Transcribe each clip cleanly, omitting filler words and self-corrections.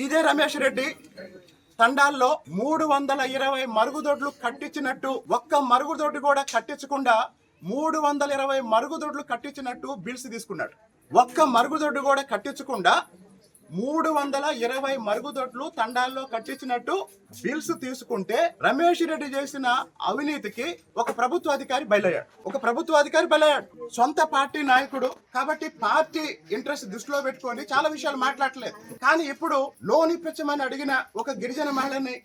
ఇదే రమేష్ రెడ్డి తండాల్లో 320 మరుగుదొడ్లు కట్టించినట్టు, ఒక్క మరుగుదొడ్డు కూడా కట్టించకుండా 320 మరుగుదొడ్లు కట్టించినట్టు బిల్స్ తీసుకున్నాడు. ఒక్క మరుగుదొడ్డు కూడా కట్టించకుండా 320 మరుగుదొడ్లు తండాల్లో కట్టించినట్టు బిల్స్ తీసుకుంటే రమేష్ రెడ్డి చేసిన అవినీతికి ఒక ప్రభుత్వ అధికారి బయలయ్యాడు. సొంత పార్టీ నాయకుడు కాబట్టి పార్టీ ఇంట్రెస్ట్ దృష్టిలో పెట్టుకొని చాలా విషయాలు మాట్లాడలేదు. కానీ ఇప్పుడు లోన్ ఇప్పించమని అడిగిన ఒక గిరిజన మహిళని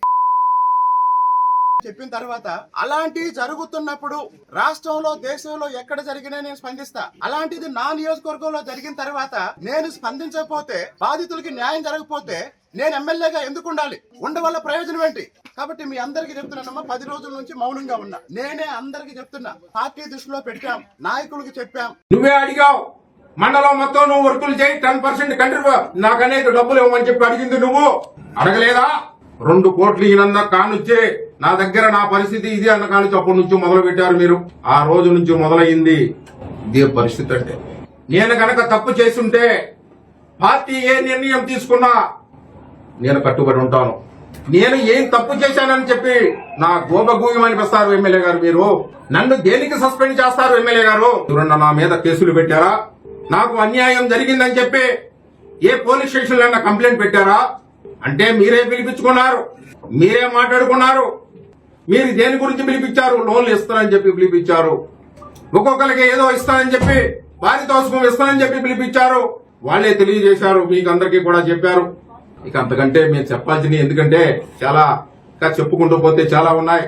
చెప్పిన తర్వాత అలాంటివి జరుగుతున్నప్పుడు రాష్ట్రంలో దేశంలో ఎక్కడ జరిగినా నేను స్పందిస్తా. అలాంటిది నా నియోజకవర్గంలో జరిగిన తర్వాత నేను స్పందించకపోతే, బాధితులకి న్యాయం జరగకపోతే నేను ఎమ్మెల్యేగా ఎందుకు ఉండాలి? ఉండవల్ల ప్రయోజనం ఏంటి? కాబట్టి మీ అందరికి చెప్తున్నానమ్మా, 10 రోజుల నుంచి మౌనంగా ఉన్నా. నేనే అందరికి చెప్తున్నా, పార్టీ దృష్టిలో పెట్టాం, నాయకులకు చెప్పాం. నువ్వే అడిగావు మండలం మొత్తం నువ్వు వర్కులు చేయి, 10% కంట్రీ నాకు అనేక డబ్బులు ఇవ్వమని చెప్పి అడిగింది నువ్వు. అడగలేదా? 2 కోట్లు ఈయనన్న కానుచ్చే నా దగ్గర నా పరిస్థితి ఇది అన్న కానుంచి అప్పటి నుంచి మొదలు పెట్టారు మీరు. ఆ రోజు నుంచి మొదలైంది ఇదే పరిస్థితి. అంటే నేను కనుక తప్పు చేస్తుంటే పార్టీ ఏ నిర్ణయం తీసుకున్నా నేను కట్టుబడి ఉంటాను. నేను ఏం తప్పు చేశానని చెప్పి నా గోబగూయం అనిపిస్తారు ఎమ్మెల్యే గారు. మీరు నన్ను దేనికి సస్పెండ్ చేస్తారు ఎమ్మెల్యే గారు? ఎవరన్నా నా మీద కేసులు పెట్టారా? నాకు అన్యాయం జరిగిందని చెప్పి ఏ పోలీస్ స్టేషన్ లో కంప్లైంట్ పెట్టారా? అంటే మీరే పిలిపించుకున్నారు, మీరే మాట్లాడుకున్నారు. మీరు దేని గురించి పిలిపించారు? లోన్లు ఇస్తానని చెప్పి పిలిపించారు. ఒక్కొక్కరికి ఏదో ఇస్తానని చెప్పి, పారితోషికం ఇస్తానని చెప్పి పిలిపించారు. వాళ్లే తెలియజేశారు, మీకు అందరికీ కూడా చెప్పారు. ఇక అంతకంటే మేము చెప్పాల్సింది, ఎందుకంటే చాలా చెప్పుకుంటూ పోతే చాలా ఉన్నాయి.